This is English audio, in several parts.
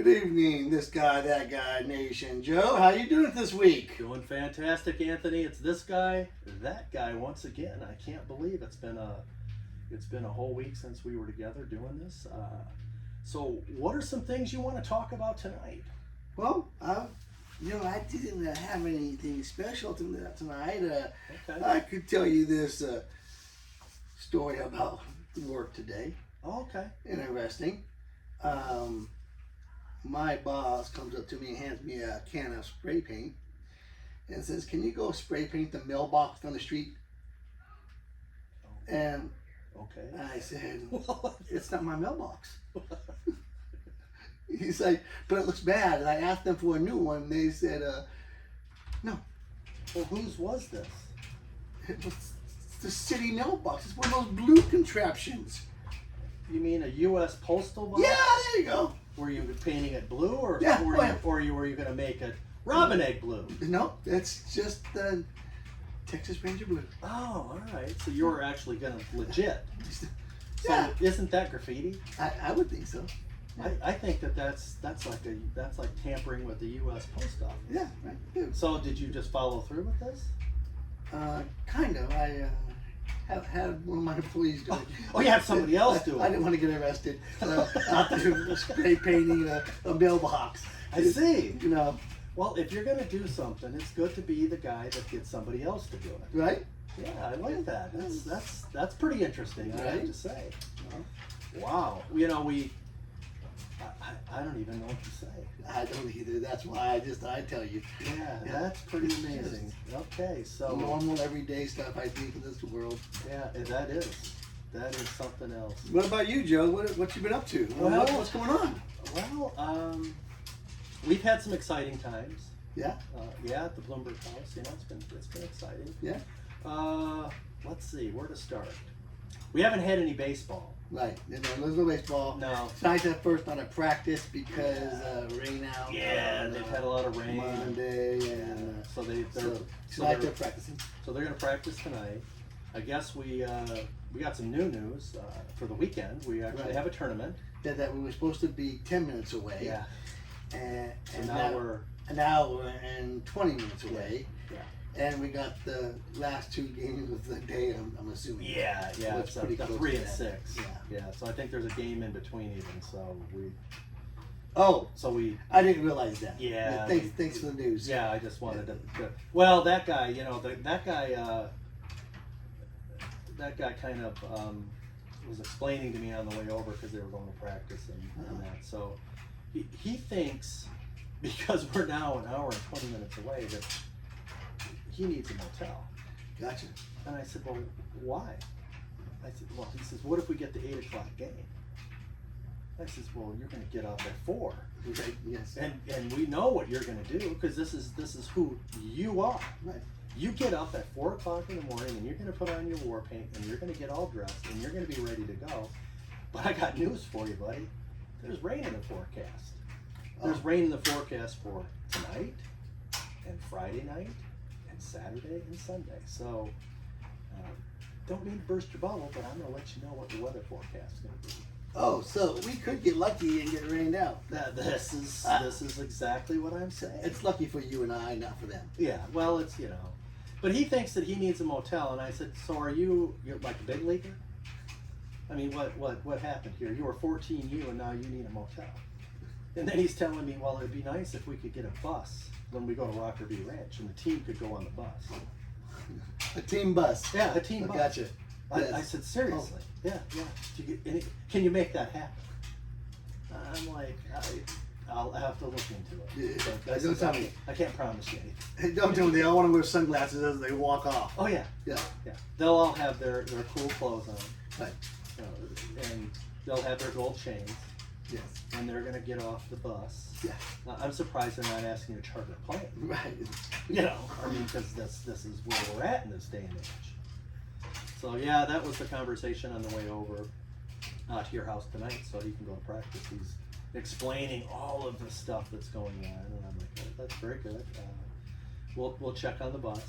Good evening, this guy, that guy, nation. Joe, how you doing this week? Doing fantastic, Anthony. It's this guy, that guy once again. I can't believe it's been a whole week since we were together doing this. So, what are some things you want to talk about tonight? Well, I didn't have anything special tonight. Okay. I could tell you this story about work today. Oh, okay. Interesting. My boss comes up to me and hands me a can of spray paint and says, "Can you go spray paint the mailbox down the street?" And Okay. I said, "It's not my mailbox." He's like, "But it looks bad." And I asked them for a new one. They said, "No." Well, whose was this? It was the city mailbox. It's one of those blue contraptions. You mean a U.S. postal box? Yeah, there you go. Were you painting it blue, or Yeah, were, oh, yeah. were you going to make it robin egg blue? No, that's just the Texas Ranger blue. Oh, all right. So you were actually going to legit. So Yeah, isn't that graffiti? I would think so. I think that's like tampering with the U.S. Post Office. Yeah, right. Yeah. So did you just follow through with this? Kind of. I have had one of my employees do it. Oh, you have somebody else do it. I didn't want to get arrested out there spray painting a mailbox. I see. You know, Well, if you're gonna do something, it's good to be the guy that gets somebody else to do it. right? Yeah, I like that. That's pretty interesting. I have Right. to say. Well, Wow. I don't even know what to say. I don't either. That's why I tell you. Yeah, Yeah. that's pretty amazing. Okay, so Normal, everyday stuff I think in this world. yeah, that is something else. What about you, Joe? What you been up to? Well, What's going on? Well, we've had some exciting times. Yeah, Yeah, at the Bloomberg House. It's been exciting. yeah, Let's see where to start. We haven't had any baseball. right. There's no baseball. No. Tonight's at first on a practice because rain out. Yeah, on, they've had a lot of rain. Monday and So they're tonight they're practicing. so they're gonna practice tonight. I guess we got some new news for the weekend. We actually Right. have a tournament. That we were supposed to be 10 minutes away. Yeah. And, So and now we're an hour and 20 minutes away. yeah. And we got the last two games of the day, I'm assuming. Yeah, It's it's pretty the close 3 to and that. 6. Yeah. Yeah. So I think there's a game in between even. Oh, So we I didn't realize that. Yeah, Thanks for the news. yeah. I just wanted to. Well, that guy, that guy kind of was explaining to me on the way over because they were going to practice and that. So he thinks because we're now an hour and 20 minutes away that he needs a motel. Gotcha. And I said, well, why? I said, well, he says, what if we get the 8 o'clock game? I says, well, you're going to get up at 4. Right. Yes. And we know what you're going to do because this is who you are. Right. You get up at 4 o'clock in the morning and you're going to put on your war paint and you're going to get all dressed and you're going to be ready to go. But I got news for you, buddy. There's rain in the forecast. There's rain in the forecast for tonight and Friday night and Saturday and Sunday. So don't mean to burst your bubble, but I'm going to let you know what the weather forecast is going to be. Oh, so we could get lucky and get rained out. This is exactly what I'm saying. It's lucky for you and I, not for them. Yeah, well, it's but he thinks that he needs a motel, and I said, so you're like a big leaguer? I mean, what happened here? You were 14U, and now you need a motel. And then he's telling me, well, it'd be nice if we could get a bus when we go to Rocker View Ranch, and the team could go on the bus. A team bus. Yeah, a team bus. Gotcha. Yes. I said, seriously? Yeah. Can you make that happen? I'm like, I'll have to look into it. Yeah, don't tell me. I can't promise you anything. Hey, don't tell me they all want to wear sunglasses as they walk off. Oh yeah, Yeah. yeah. They'll all have their cool clothes on, Right. and they'll have their gold chains, Yes. and they're gonna get off the bus. Yeah. I'm surprised they're not asking to charter a plane. Right. I mean, because this is where we're at in this day and age. So yeah, that was the conversation on the way over to your house tonight, so he can go to practice. He's explaining all of the stuff that's going on, and I'm like, oh, that's very good. We'll check on the bus.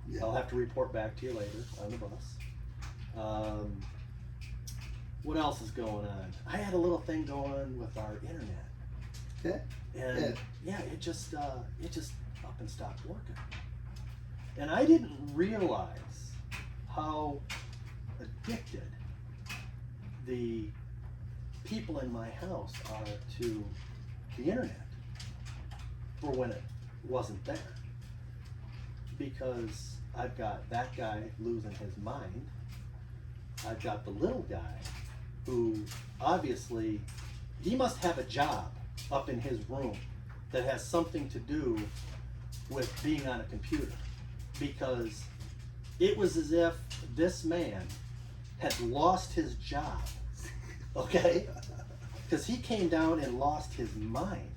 Yeah. I'll have to report back to you later on the bus. What else is going on? I had a little thing going with our internet. Okay. And yeah, it just up and stopped working. And I didn't realize how addicted the people in my house are to the internet for when it wasn't there. Because I've got that guy losing his mind. I've got the little guy who obviously, he must have a job up in his room that has something to do with being on a computer, because it was as if this man had lost his job, okay? Because he came down and lost his mind.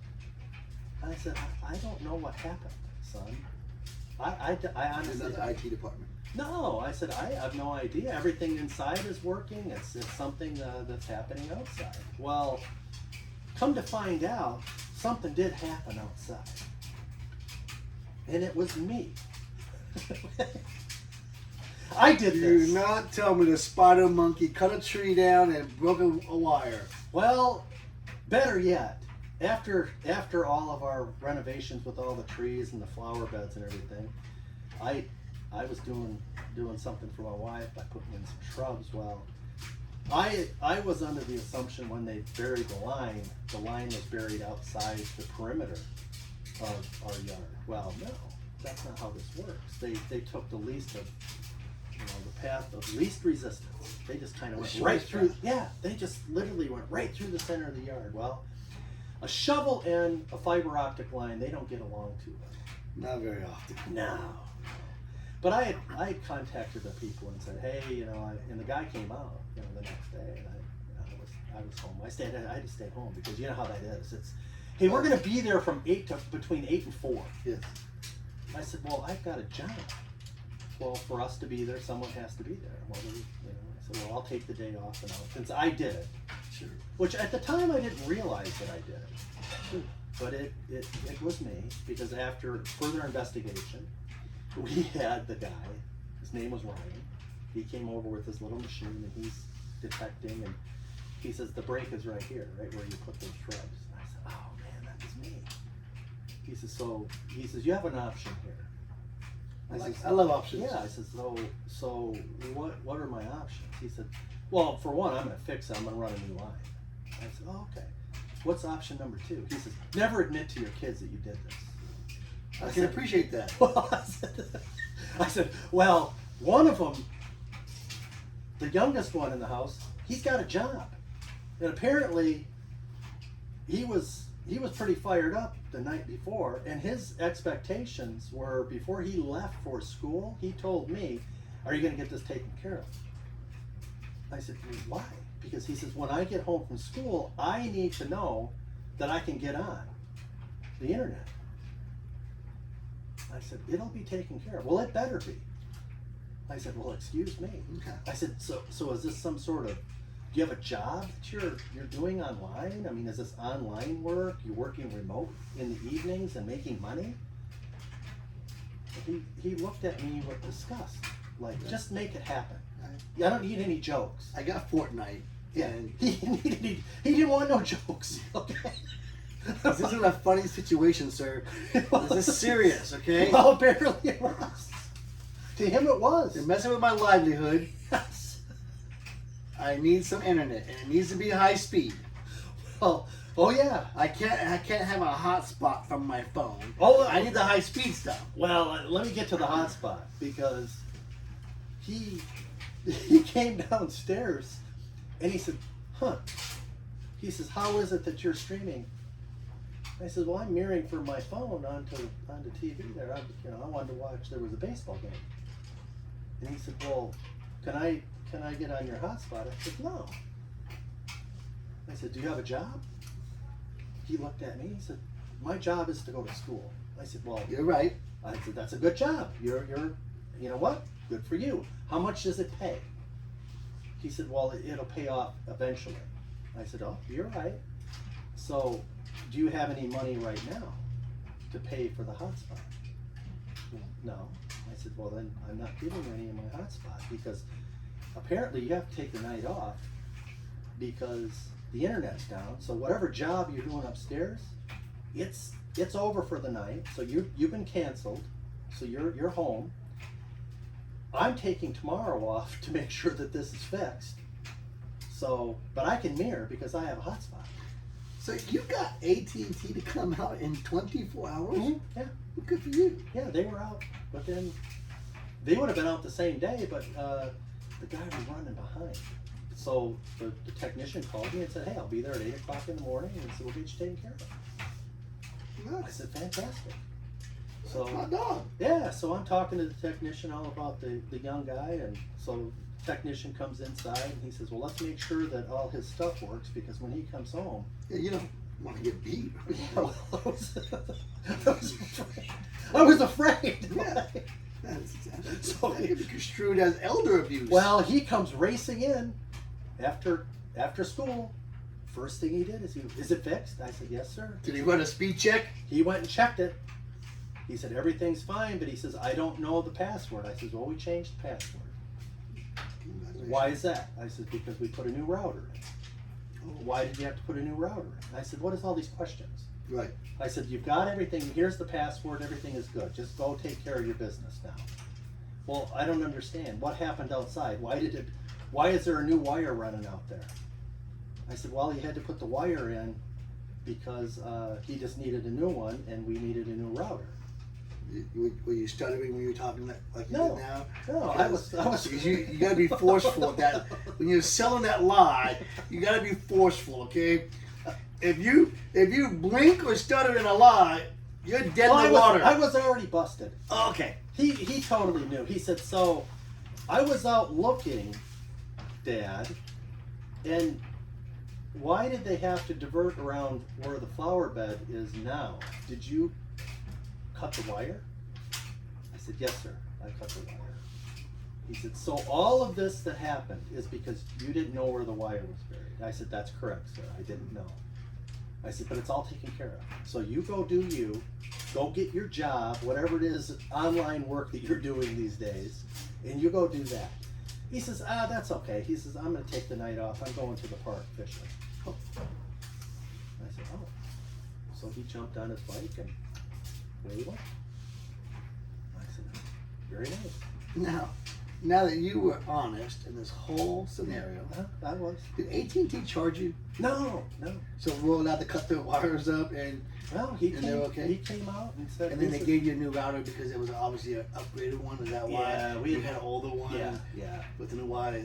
And I said, I don't know what happened, son. I honestly, Another IT department. no, I said, I have no idea. Everything inside is working. It's something that's happening outside. Well, come to find out, something did happen outside. And it was me. I did Do this. not tell me the spider monkey cut a tree down and broke a wire. Well, better yet, after all of our renovations with all the trees and the flower beds and everything, I was doing something for my wife by putting in some shrubs. Well, I was under the assumption when they buried the line was buried outside the perimeter of our yard. Well, no, that's not how this works. They took the least of, the path of least resistance. They just kind of went right through. Yeah, they just literally went right through the center of the yard. Well, a shovel and a fiber optic line, they don't get along too well. Not very often. No. But I had contacted the people and said, hey, and the guy came out, the next day, and I was home. I had to stay home because you know how that is. It's, hey, we're going to be there from between 8 and 4. Yes. I said, well, I've got a job. Well, for us to be there, someone has to be there. Well, I said, well, I'll take the day off and since I did it. Sure. Which at the time I didn't realize that I did it. Sure. But it was me, because after further investigation, we had the guy, his name was Ryan. He came over with his little machine and he's detecting, and he says, the break is right here, right where you put those shrubs. And I said, oh man, that was me. He says, you have an option here. I love options. Yeah, I said, so what are my options? He said, well, for one, I'm gonna fix it, I'm gonna run a new line. I said, oh, okay. What's option number 2? He says, never admit to your kids that you did this. I can appreciate that. Well, I said, well, one of them, the youngest one in the house, he's got a job. And apparently he was pretty fired up the night before, and his expectations were, before he left for school, he told me, are you going to get this taken care of? I said, why? Because he says, when I get home from school, I need to know that I can get on the internet. I said, it'll be taken care of. Well, it better be. I said, well, excuse me. Okay. I said, so is this some sort of, do you have a job that you're doing online? I mean, is this online work? You're working remote in the evenings and making money? He looked at me with disgust. Like, just make it happen. I don't need any jokes. I got Fortnite. Yeah, And he didn't want no jokes. Okay. this isn't a funny situation, sir. This is serious, okay? Well, apparently it was. To him, it was. You're messing with my livelihood. Yes. I need some internet, and it needs to be high speed. Well, oh yeah. I can't have a hotspot from my phone. Oh, I need the high speed stuff. Well, let me get to the hotspot, because he came downstairs and he said, huh. He says, how is it that you're streaming? I said, well, I'm mirroring from my phone onto TV there. I wanted to watch, there was a baseball game. And he said, well, can I get on your hotspot? I said, no. I said, do you have a job? He looked at me, he said, my job is to go to school. I said, well, You're right. I said, that's a good job. You're you know what? Good for you. How much does it pay? He said, well, it'll pay off eventually. I said, oh, you're right. So, do you have any money right now to pay for the hotspot? No. I said, well, then I'm not giving you any of my hotspot, because apparently you have to take the night off, because the internet's down. So whatever job you're doing upstairs, it's over for the night. So you've been canceled. So you're home. I'm taking tomorrow off to make sure that this is fixed. So, but I can mirror because I have a hotspot. So you got AT&T to come out in 24 hours? Yeah, Well, good for you. yeah, they were out, but then they would have been out the same day, but the guy was running behind. So the technician called me and said, "Hey, I'll be there at 8 o'clock in the morning, and so we'll get you taken care of." I Nice. said, "Fantastic." So Hot dog. yeah, so I'm talking to the technician all about the young guy, and so technician comes inside and he says, "Well, let's make sure that all his stuff works because when he comes home." Yeah, you don't want to get beat. I was afraid. Yeah. That So- could be construed as elder abuse. Well, he comes racing in after school. First thing he did is it fixed? I said, "Yes, sir." Did he run a speed check? He went and checked it. He said, "Everything's fine," but he says, "I don't know the password." I said, "Well, we changed the password." "Why is that?" I said, "Because we put a new router in." "Why did you have to put a new router in?" I said, "What is all these questions?" Right. I said, "You've got everything. Here's the password. Everything is good. Just go take care of your business now." "Well, I don't understand. What happened outside? Why is there a new wire running out there?" I said, "Well, he had to put the wire in because he just needed a new one and we needed a new router." Were you stuttering when you were talking like you No. did now? No, I was. Because you gotta be forceful with that. When you're selling that lie, you gotta be forceful, okay? If you blink or stutter in a lie, you're dead Well, in the water. I was already busted. Okay. He totally knew. He said, "So I was out looking, Dad, and why did they have to divert around where the flower bed is now? Did you cut the wire?" I said, "Yes, sir, I cut the wire." He said, "So all of this that happened is because you didn't know where the wire was buried?" I said, "That's correct, sir. I didn't know." I said, "But it's all taken care of. So you go do you, go get your job, whatever it is, online work that you're doing these days, and you go do that." He says, "That's okay." He says, "I'm going to take the night off. I'm going to the park fishing." I said, "Oh." So he jumped on his bike and away he went. I said, "Very nice." Now that you were honest in this whole scenario, I was. did AT&T charge you? No. So we're allowed to cut the wires up and Well, And they're okay? he came out and said, then they gave you a new router because it was obviously an upgraded one. Is that why? Yeah, we had an older one. Yeah. With the new wire,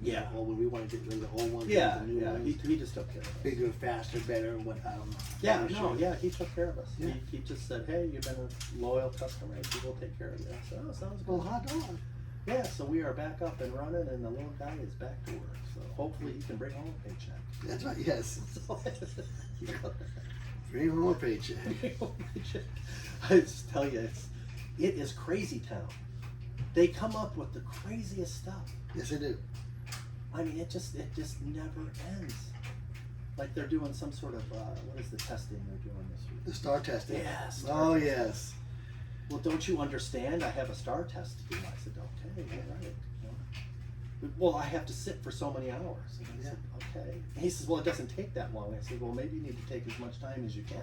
Yeah. When we wanted to get rid of the old one. Yeah, the new yeah, one. he just took care of it. Bigger, faster, better. What I don't know. Yeah, I'm no, sure. yeah, he took care of us. Yeah. He just said, "Hey, you've been a loyal customer, and we will take care of you." I said, "Oh, sounds Well, good." hot dog. Yeah, so we are back up and running, and the little guy is back to work. So hopefully he can bring home a paycheck. That's right. Yes. So, Bring home a paycheck. I just tell you, it is crazy town. They come up with the craziest stuff. Yes, I do. I mean, it just never ends. Like they're doing some sort of what is the testing they're doing this week? The star testing. Yes. Oh, yes. Well, don't you understand? I have a star test to do. I said, "Okay, all right." You know, "Well, I have to sit for so many hours." And I said, "Okay." And he says, "Well, it doesn't take that long." I said, "Well, maybe you need to take as much time as you can.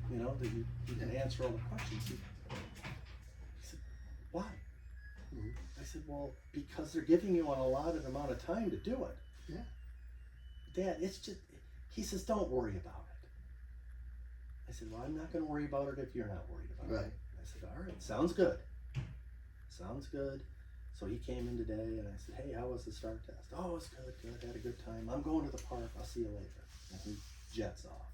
You know, that you can answer all the questions." He said, "Why?" Mhm. I said, "Well, because they're giving you an allotted amount of time to do it." Yeah. "Dad, it's just," he says, "don't worry about it." I said, "Well, I'm not going to worry about it if you're not worried about Right. it." I said, "All right, sounds good. Sounds good." So he came in today and I said, "Hey, how was the STAR test?" "Oh, it's good, good. Had a good time. I'm going to the park. I'll see you later." And he jets off.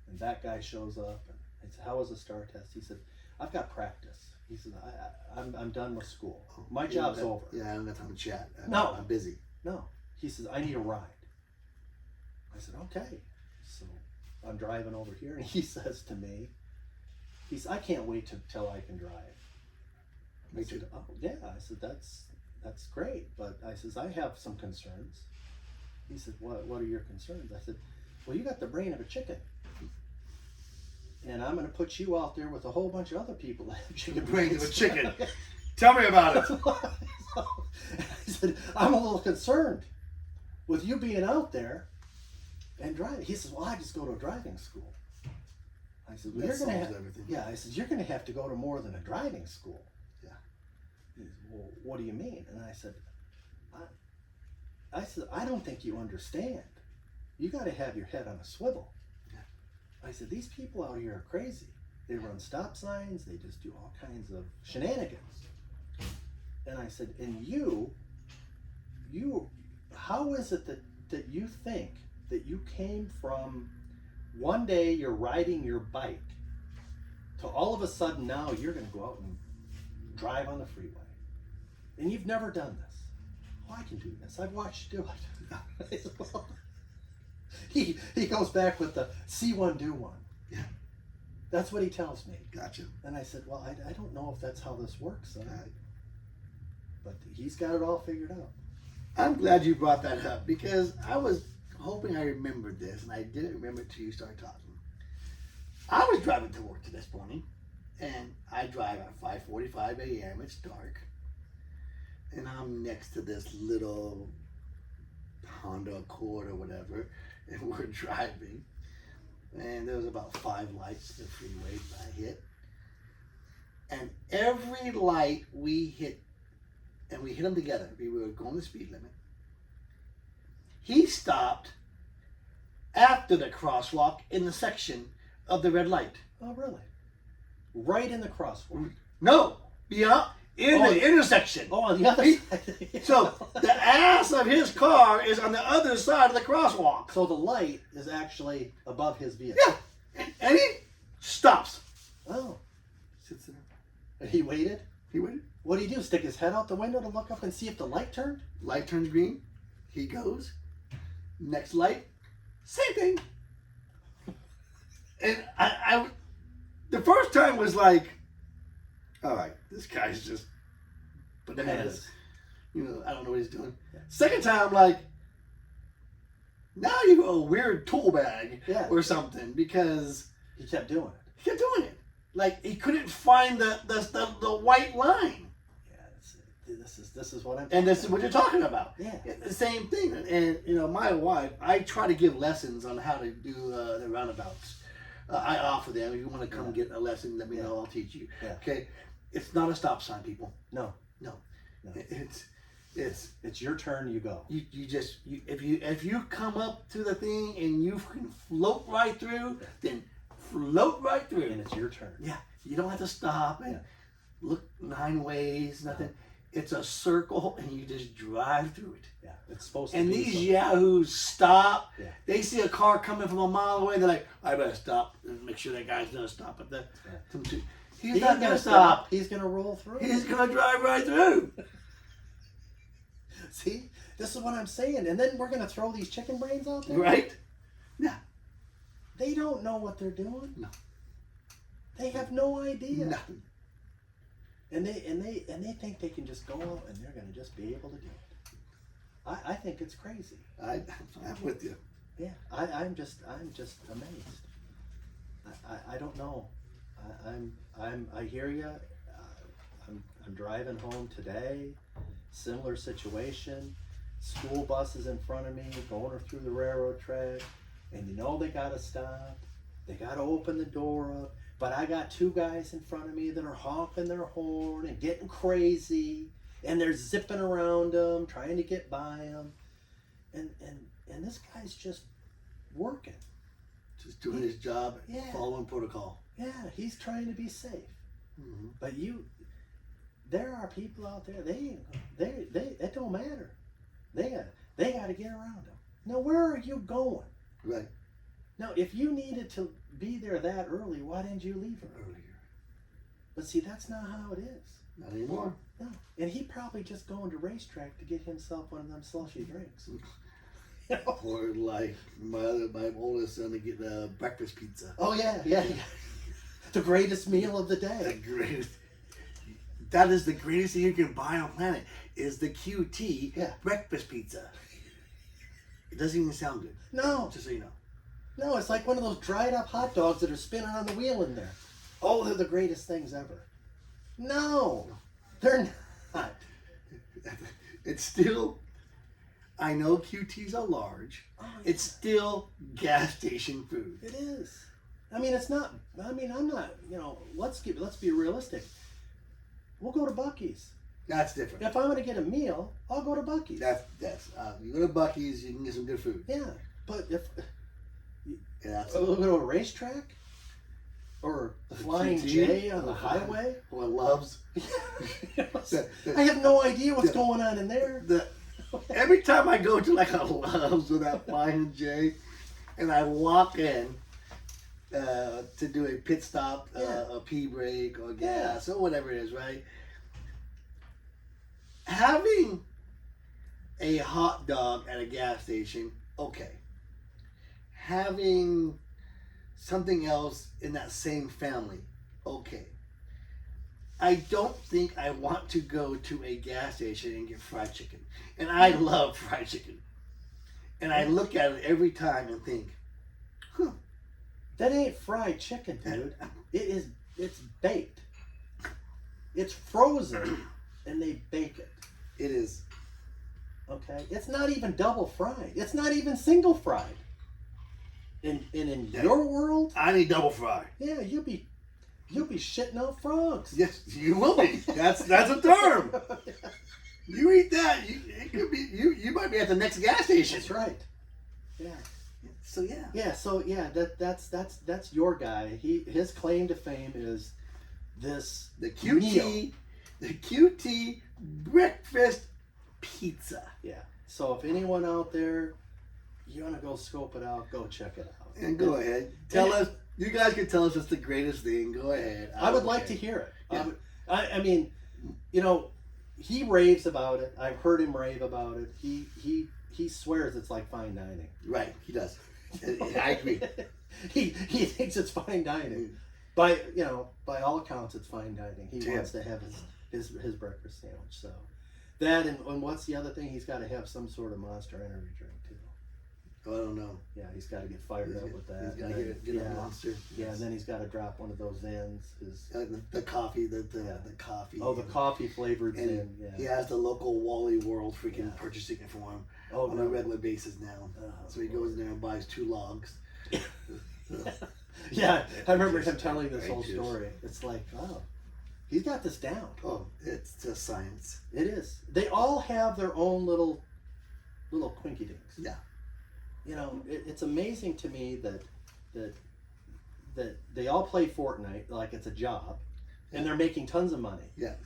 And that guy shows up and I said, "How was the STAR test?" He said, "I've got practice." He said, I'm done with school. My job's over." Yeah, I don't have time to chat. No. I'm busy. "No." He says, "I need a ride." I said, "Okay." So I'm driving over here and he says to me, he said, "I can't wait till I can drive." I Me said, too. "Oh, yeah." I said, that's great, but I says, "I have some concerns." He said, what are your concerns?" I said, "Well, you got the brain of a chicken. And I'm going to put you out there with a whole bunch of other people that have chicken The brain of a brains." chicken. Tell me about it. I said, "I'm a little concerned." with you being out there and driving. He says, well, I just go to a driving school. I said, well, That you're going to solves have, everything. yeah, I said, you're going to have to go to more than a driving school. Yeah. He said, well, what do you mean? And I said, I don't think you understand. You got to have your head on a swivel. Yeah. I said, these people out here are crazy. They run stop signs. They just do all kinds of shenanigans. And I said, and you, how is it that you think that you came from one day you're riding your bike to all of a sudden now you're going to go out and drive on the freeway. And you've never done this. Oh, I can do this. I've watched you do it. I said, well, he goes back with the see one, do one. Yeah. That's what he tells me. Gotcha. And I said, well, I don't know if that's how this works. Son. Right. But he's got it all figured out. I'm glad you brought that up because I was hoping I remembered this, and I didn't remember it till you started talking. I was driving to work this morning, and I drive at 5:45 a.m. It's dark, and I'm next to this little Honda Accord or whatever, and we're driving, and there was about 5 lights to the freeway I hit, and every light we hit, and we hit them together. We were going the speed limit. He stopped after the crosswalk in the section of the red light. Oh, really? Right in the crosswalk. No, beyond in Oh, the intersection. Oh, on the other He- side. So the ass of his car is on the other side of the crosswalk. So the light is actually above his vehicle. Yeah, and he stops. Oh, Sits there. and he waited. He waited. What did he do? Stick his head out the window to look up and see if the light turned? Light turns green. He goes. Next light, same thing. And I the first time was like, all right, this guy's just bananas. You know, I don't know what he's doing. Yeah. Second time, like, now you have a weird tool bag Yeah. or something because He kept doing it. he kept doing it. Like he couldn't find the white line. Yeah, this is what I'm. And this is what you're talking about. Yeah. It's the same thing. And you know, my wife, I try to give lessons on how to do the roundabouts. I offer them. If you want to come get a lesson, let me know. I'll teach you. Yeah. Okay. It's not a stop sign, people. No. It's your turn. You go. if you come up to the thing and you can float right through, then float right through. And it's your turn. Yeah. You don't have to stop and Yeah. look 9 ways. Nothing. It's a circle, and you just drive through it. Yeah. It's supposed to And be. these something. yahoos stop. Yeah. They see a car coming from a mile away. They're like, I better stop and make sure that guy's gonna stop at the. Yeah. He's He not ain't gonna stop. He's gonna roll through. He's gonna drive right through. See, this is what I'm saying. And then we're gonna throw these chicken brains out there. Right? Yeah. They don't know what they're doing. No. They have no idea. Nothing. And they think they can just go out and they're gonna just be able to do it. I think it's crazy. I'm with you. Yeah. I'm just amazed. I don't know. I hear you. I'm driving home today. Similar situation. School bus is in front of me, going through the railroad track, and you know they gotta stop. They gotta open the door up. But I got 2 guys in front of me that are honking their horn and getting crazy, and they're zipping around them, trying to get by them, and this guy's just working. Just doing his job, Yeah. following protocol. Yeah, he's trying to be safe. Mm-hmm. But there are people out there. They it don't matter. They got to get around them. Now, where are you going? Right. Now, if you needed to be there that early, why didn't you leave earlier? But see, that's not how it is. Not anymore. No, and he probably just going to racetrack to get himself one of them slushy drinks. Or like my oldest son to get a breakfast pizza. Oh yeah. The greatest meal of the The day. greatest. That is the greatest thing you can buy on planet. Is the QT breakfast pizza. It doesn't even sound good. No, Just so you know. no, it's like one of those dried up hot dogs that are spinning on the wheel in there. Oh, they're the greatest things ever. No, they're not. It's still I know QTs are large. Oh, It's still gas station food. it is. I mean, it's not. I mean, I'm not. You know, let's be realistic. We'll go to Buc-ee's. That's different. If I'm going to get a meal, I'll go to Buc-ee's. That's you go to Buc-ee's, you can get some good food. Yeah, but if Yeah, that's we'll go to a racetrack or the Flying QT? J on the highway. What Loves. I have no idea what's going on in there. Every time I go to like a Loves or that Flying J, and I walk in to do a pit stop, a pee break or gas or whatever it is, right? Having a hot dog at a gas station, okay. Having something else in that same family, okay. I don't think I want to go to a gas station and get fried chicken. And I love fried chicken. And I look at it every time and think, huh. That ain't fried chicken, dude. It's baked. It's frozen and they bake it. It is. Okay? It's not even double fried. It's not even single fried. In your world, I need double fry. yeah, you'll be shitting out frogs. Yes, you will be. That's a term. You eat that, it could be you might be at the next gas station. That's right. Yeah. So yeah. Yeah, so yeah, that's your guy. His claim to fame is this The QT breakfast pizza. Yeah. So if anyone out there, you want to go scope it out, go check it out. And go ahead. Tell us. You guys can tell us it's the greatest thing. Go ahead. I would like to hear it. Yeah. I mean, you know, he raves about it. I've heard him rave about it. He swears it's like fine dining. Right, he does. I agree. he thinks it's fine dining. By all accounts, it's fine dining. He Yeah. wants to have his breakfast sandwich. So that and what's the other thing? He's got to have some sort of Monster Energy drink too. I don't know. Yeah, he's got to get fired up with that. He's got to And get then- a monster. Yeah, and then he's got to drop one of those Zins. The coffee, the Yeah. coffee. The coffee flavored And Zin. Yeah. he has the local Wally World freaking Yeah. purchasing it for him Oh, on no. a regular basis now. Oh, So he goes in there and buys 2 logs. Yeah, I remember him telling this whole Righteous. story. It's like, oh, he's got this down. Oh, it's just science. It is. They all have their own little quinky dinks. Yeah. You know, it's amazing to me that they all play Fortnite like it's a job, and they're making tons of money. Yes.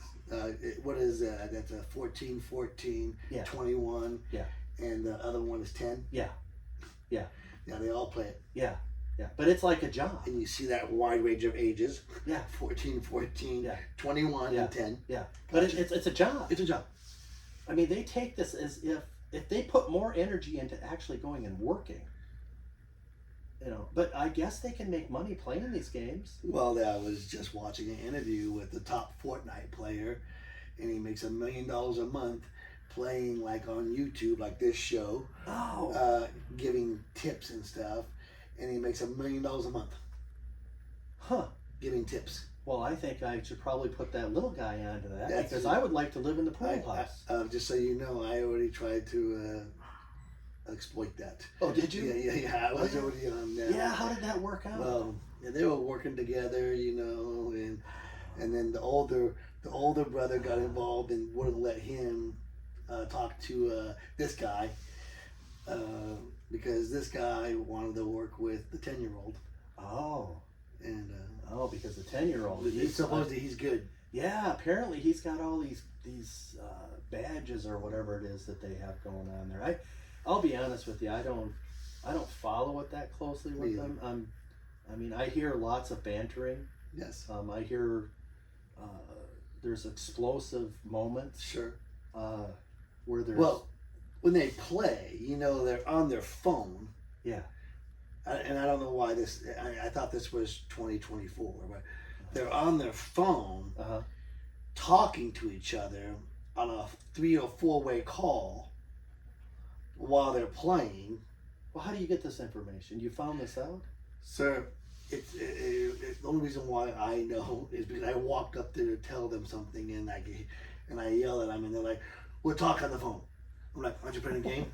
What is that? That's a 14, 14, Yeah. 21. Yeah. And the other one is 10. Yeah. Yeah. Yeah, they all play it. Yeah, yeah. But it's like a job. And you see that wide range of ages. Yeah. 14, 14, Yeah. 21, Yeah. and 10. Yeah. But it's a job. It's a job. I mean, they take this as if they put more energy into actually going and working. You know, but I guess they can make money playing these games. Well, I was just watching an interview with the top Fortnite player, and he makes $1 million a month playing like on YouTube, like this show, Oh. giving tips and stuff, and he makes $1 million a month Huh. giving tips. Well, I think I should probably put that little guy onto that That's- because I would like to live in the pool house. Just so you know, I already tried to exploit that. Oh, did you? Yeah. I was already on that. Yeah, how did that work out? Well, yeah, they were working together, you know, and then the older brother got involved and wouldn't let him talk to this guy because this guy wanted to work with the 10-year-old, Oh. and Because the 10-year-old. he's supposedly he's good. Yeah, apparently he's got all these badges or whatever it is that they have going on there. I'll be honest with you, I don't follow it that closely with Me them. I mean, I hear lots of bantering. Yes, I hear there's explosive moments sure. where there's Well, when they play, you know, they're on their phone. Yeah. And I don't know why this. I thought this was 2024, but they're on their phone Uh-huh. talking to each other on a 3 or 4 way call while they're playing. Well, how do you get this information? You found this out? Sir, the only reason why I know is because I walked up there to tell them something, and I yell at them, and they're like, "We'll talk on the phone." I'm like, aren't you playing a game?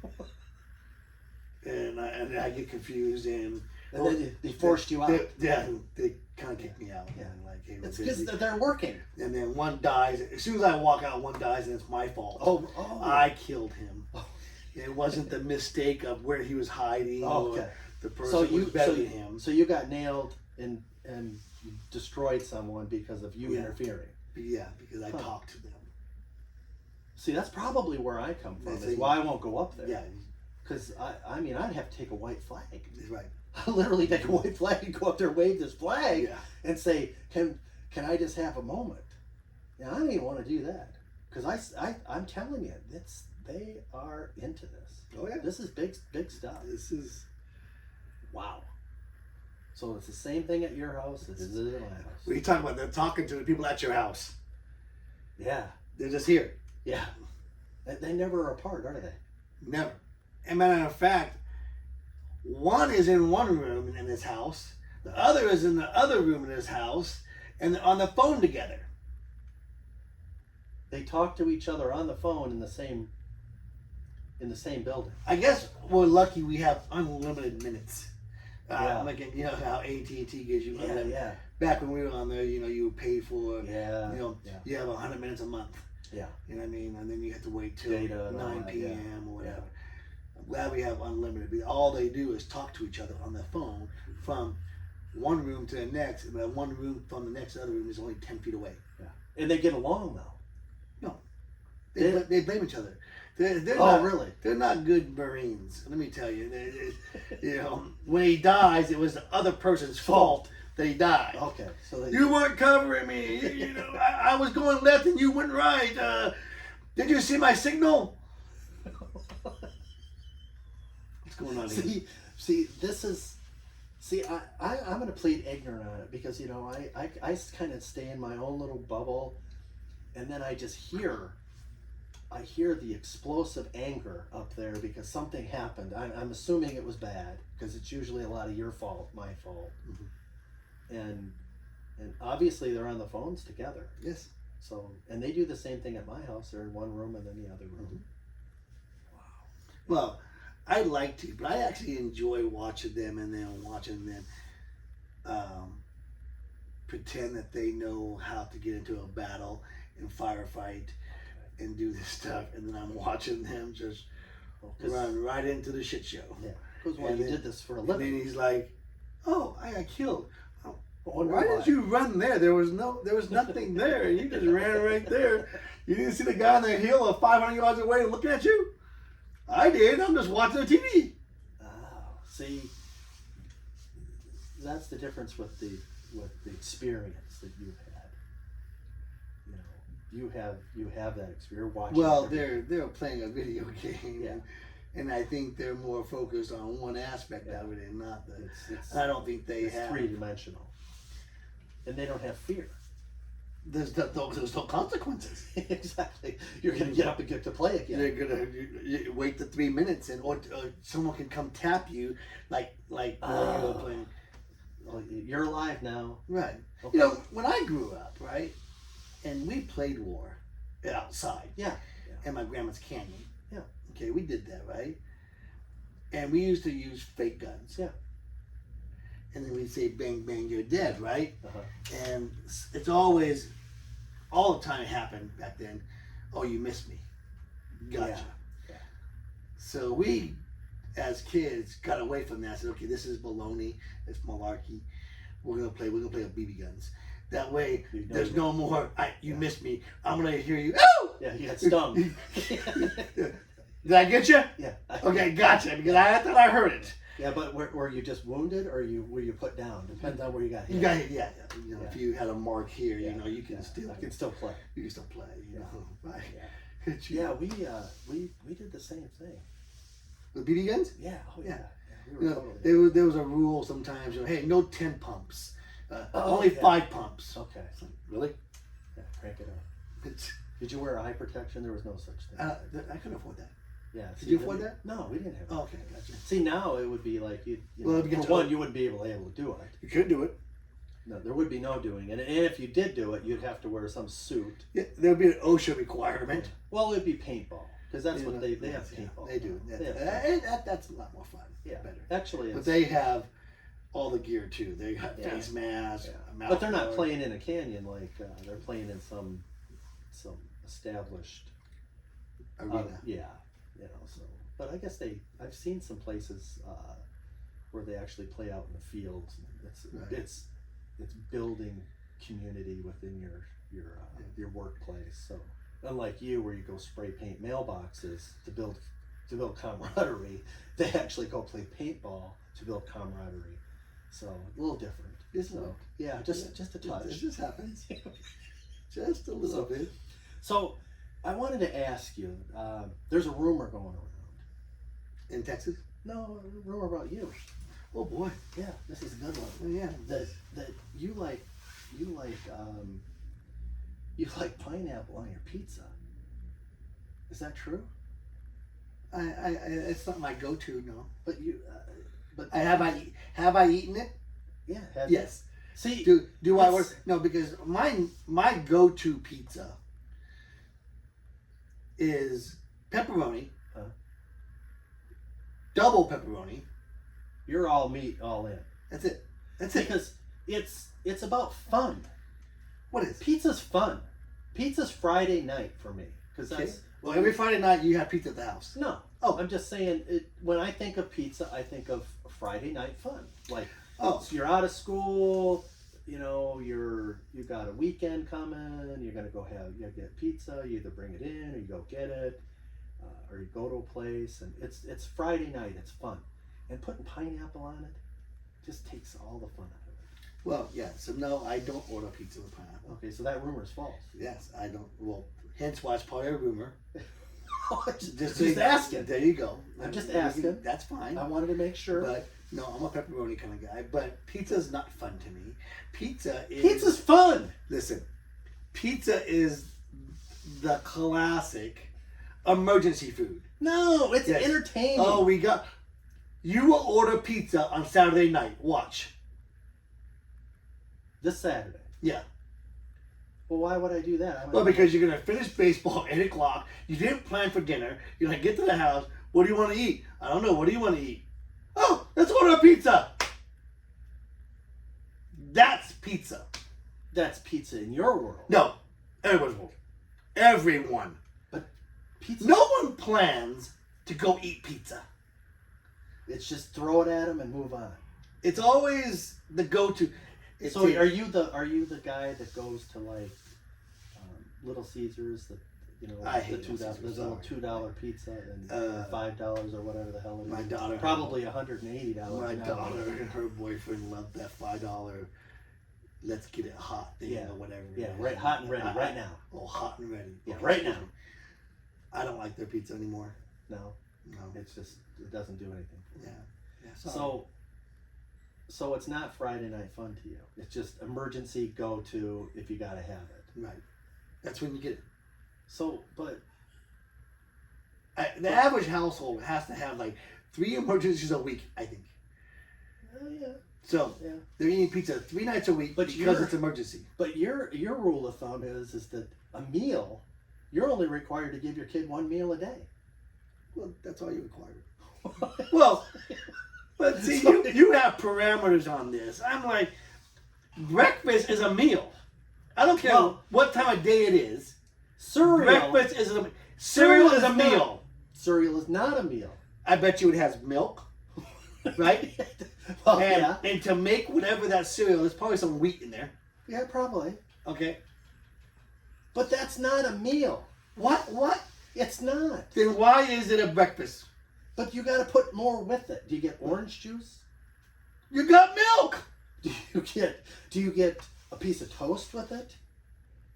And I get confused and then they forced you out. They kind of kicked me out. Yeah. And like, hey, we're It's busy. because they're working. And then one dies. As soon as I walk out, one dies, and it's my fault. Oh. I killed him. Oh. It wasn't the mistake of where he was hiding Okay. or the person So was better than him. So you got nailed and you destroyed someone because of you Yeah. interfering. Yeah, because I Huh. talked to them. See, that's probably where I come from. That's Is it. why I won't go up there. Yeah, Because I mean, I'd have to take a white flag. that's right. I literally take a white flag and go up there, wave this flag, Yeah. and say, "Can I just have a moment?" And I don't even want to do that because I'm telling you, they are into this. Oh yeah. This is big stuff. This is Wow. So it's the same thing at your house as it is at my house. what are you talking about? They're talking to the people at your house. Yeah. They're just here. Yeah. They never are apart, are they? Never. And matter of fact, one is in one room in this house, the other is in the other room in this house, and they're on the phone together. They talk to each other on the phone in the same building. I guess we're lucky we have unlimited minutes. Yeah. Like you know how AT&T gives you Yeah, unlimited. yeah, Back when we were on there, you pay for yeah. you you have 100 minutes a month. Yeah. You know what I mean? And then you have to wait till Data and all 9 that, p.m. or yeah. whatever. I'm glad we have unlimited. Because all they do is talk to each other on the phone from one room to the next, and that one room from the next other room is only 10 feet away. Yeah. And they get along though. They blame each other. They're Oh, not, really? They're not good Marines. Let me tell you. You know, when he dies, it was the other person's fault that he died. Okay. So they. You weren't covering me. You know, I was going left and you went right. Did you see my signal? What's going on here? See, this is. See, I'm going to plead ignorant on it because you know I kind of stay in my own little bubble, and then I just hear the explosive anger up there because something happened. I'm assuming it was bad because it's usually a lot of your fault, my fault, and obviously they're on the phones together. Yes. So and they do the same thing at my house. They're in one room and then the other room. Well, I like to, but I actually enjoy watching them and then watching them pretend that they know how to get into a battle and firefight and do this stuff, and then I'm watching them just run right into the shit show. Yeah, because well, And you then- did this for a And living. then he's like, "Oh, I got killed. Wonder Why did you run there? There was nothing there. You just ran right there. You didn't see the guy on the hill of 500 yards away looking at you? I did. I'm just watching the TV." Oh, see, that's the difference with the experience that you've had. You know, you have that experience watching. Well, everything. they're playing a video game, Yeah. and I think they're more focused on one aspect of it and not the. It's I don't think they it's have. three-dimensional, and they don't have fear. There's no consequences. Exactly. You're gonna get up and get to play again. They're gonna you wait the 3 minutes, and or someone can come tap you like you're playing. Oh, you're alive now. Right. Okay. You know, when I grew up, right, and we played war outside. Yeah. In my grandma's canyon. Yeah. Okay, we did that, right? And we used to use fake guns. Yeah. And then we'd say, "Bang, bang, you're dead," right? Uh-huh. And it's always, all the time it happened back then. "Oh, you missed me. Gotcha." Yeah. So we, as kids, got away from that. Said, "Okay, this is baloney. It's malarkey. We're gonna play with BB guns. That way, You know there's you- no more. You Yeah. missed me. I'm gonna hear you. Oh! Yeah, you got stung. Did I get you? Yeah. Okay, gotcha. Because I thought I heard it. Yeah, but were you just wounded or were you put down? Depends on where you got hit. You got it. Yeah. You know, Yeah. if you had a mark here, Yeah, you know, you can yeah. still I can still play. you can still play. You know, right? Yeah. Hit you. Yeah, we did the same thing. With BB guns. Yeah. Oh yeah. Yeah. We were You know, totally. there was a rule sometimes. You know, hey, no 10 pumps. Oh, Only yeah. 5 pumps. Okay. It's like, really? Yeah, crank it up. It's, Did you wear eye protection? There was no such thing. I couldn't afford that. Yeah. Did you afford that? No, we didn't have. Oh, okay, gotcha. See, now it would be like you Well, know, if you get for to- one, you wouldn't be able to do it. You could do it. No, there would be no doing it. And if you did do it, you'd have to wear some suit. Yeah, there would be an OSHA requirement. Well, it'd be paintball because that's You what know, they have yes, yeah, paintball. They do. They have That's a lot more fun. Yeah, Better. actually, But it's, they have all the gear too. They got Yeah. face masks. yeah. Mouth But they're not guard. playing in a canyon like they're playing in some established arena. yeah, you know. So, but I guess I've seen some places where they actually play out in the fields. Right. It's building community within your workplace. So unlike you, where you go spray paint mailboxes to build camaraderie, they actually go play paintball to build camaraderie. So a little different. Just a So little. yeah, just a touch. It just happens. Just a little bit. So I wanted to ask you. There's a rumor going around. In Texas? No, a rumor about you. Oh boy. Yeah, this is a good one. Oh, yeah. That you like pineapple on your pizza. Is that true? I it's not my go-to. No. But you, but Have I eaten it? yeah, have Yes. You? See, Do I It's- work? No, because my go-to pizza is pepperoni, Huh? double pepperoni. you're all meat, all in. That's it. That's it. Because it's about fun. What is? Pizza's fun. Pizza's Friday night for me because Okay. that's Well, every Friday night you have pizza at the house. no. Oh. I'm just saying it. When I think of pizza, I think of Friday night fun. Like, Oh. so you're out of school, you know, you got a weekend coming. You're gonna you get pizza. You either bring it in or you go get it, or you go to a place, and it's Friday night. It's fun, and putting pineapple on it just takes all the fun out of it. Well, yeah. So no, I don't order pizza with pineapple. Okay, so that rumor is false. Yes, I don't. Well, hence why it's probably a rumor. just so you- asking. There you go. I'm just asking. That's fine. I wanted to make sure. But no, I'm a pepperoni kind of guy. But pizza's not fun to me. Pizza's fun. Listen, pizza is the classic emergency food. No, it's Yes. entertaining. Oh, you will order pizza on Saturday night. Watch. This Saturday. Yeah. Well, why would I do that? Well, because you're gonna finish baseball at 8 o'clock. You didn't plan for dinner. You're gonna get to the house. What do you want to eat? I don't know. What do you want to eat? Oh, let's order a pizza. That's pizza. that's pizza in your world. No, everyone's world. Everyone. Pizza. No one plans to go eat pizza. It's just throw it at them and move on. It's always the go-to. It's So are you the guy that goes to like Little Caesars, I the hate $2 Little the Caesars, little sorry. $2 pizza and $5 or whatever the hell it is. My daughter- Probably $180. My now. daughter and her boyfriend love that $5. Let's get it hot thing Yeah. or whatever. it Yeah, is. right, hot and ready right now. Oh, hot and ready. Yeah, Okay. right now. I don't like their pizza anymore. No, No. it's just it doesn't do anything. For me. Yeah. So it's not Friday night fun to you. It's just emergency go to if you gotta have it. Right. That's when you get it. So, but The average household has to have like 3 emergencies a week, I think. yeah. So Yeah. they're eating pizza 3 nights a week But because you're- it's emergency. But your rule of thumb is that a meal, you're only required to give your kid 1 meal a day. Well, that's all you require. Well, but see, So- you have parameters on this. I'm like, breakfast is a meal. I don't care Well- what time of day it is. Cereal. Breakfast is cereal is a not- meal. Cereal is not a meal. I bet you it has milk, right? Well, And to make whatever that cereal, there's probably some wheat in there. yeah, probably. Okay. But that's not a meal. What? It's not. Then why is it a breakfast? But you got to put more with it. Do you get orange juice? You got milk. Do you get a piece of toast with it?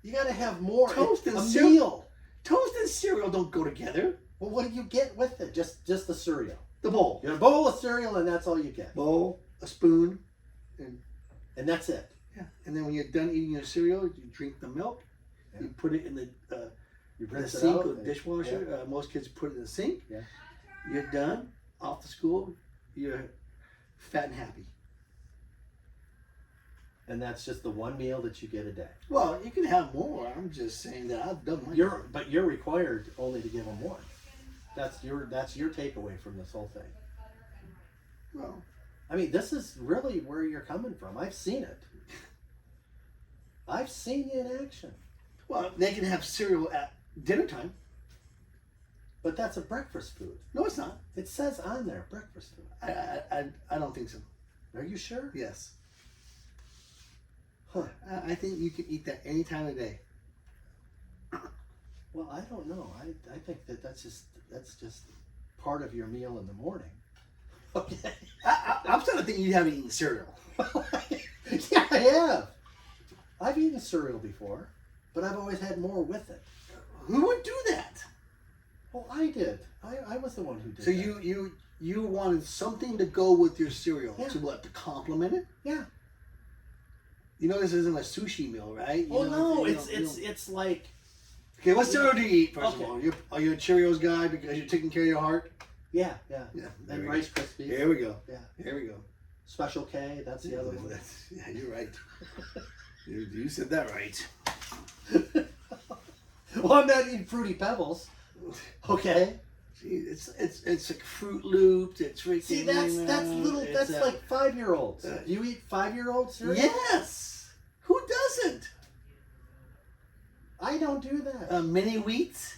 You got to have more. Toast and a cereal? meal. Toast and cereal don't go together. Well, what do you get with it? Just the cereal. The bowl. You get a bowl of cereal, and that's all you get. Bowl, a spoon, And that's it. yeah. And then when you're done eating your cereal, you drink the milk. Yeah. You put it in the You rinse it sink out. or dishwasher. Most kids put it in the sink. Yeah. You're done. Off to school. You're fat and happy. And that's just the 1 meal that you get a day. Well, you can have more. I'm just saying that I've done my But you're required only to give them 1. That's your takeaway from this whole thing. Well, I mean, this is really where you're coming from. I've seen it. I've seen you in action. well, they can have cereal at dinner time. But that's a breakfast food. No, it's not. It says on there, breakfast food. I don't think so. Are you sure? Yes. Huh. I think you can eat that any time of day. Well, I don't know. I think that's just part of your meal in the morning. Okay. I'm starting to think you haven't eaten cereal. Yeah, I have. I've eaten cereal before, but I've always had more with it. Who would do that? Oh, I did. I was the one who did So that. you wanted something to go with your cereal Yeah. to what? To complement it? Yeah. You know this isn't a sushi meal, right? Oh no, you know- it's like Okay, what cereal do you eat first Okay. of all? Are you a Cheerios guy because you're taking care of your heart? yeah. Yeah. There And we Rice Krispies. Here we go. Yeah. Here we go. Special K, that's the other one. Yeah, you're right. you said that right. Well, I'm not eating Fruity Pebbles. Okay. See, it's like Fruit Loops. It's freaking. See, that's little. it's, That's like 5-year-olds. uh, Do you eat 5-year-old cereal? Yes. Who doesn't? I don't do that. Mini wheats.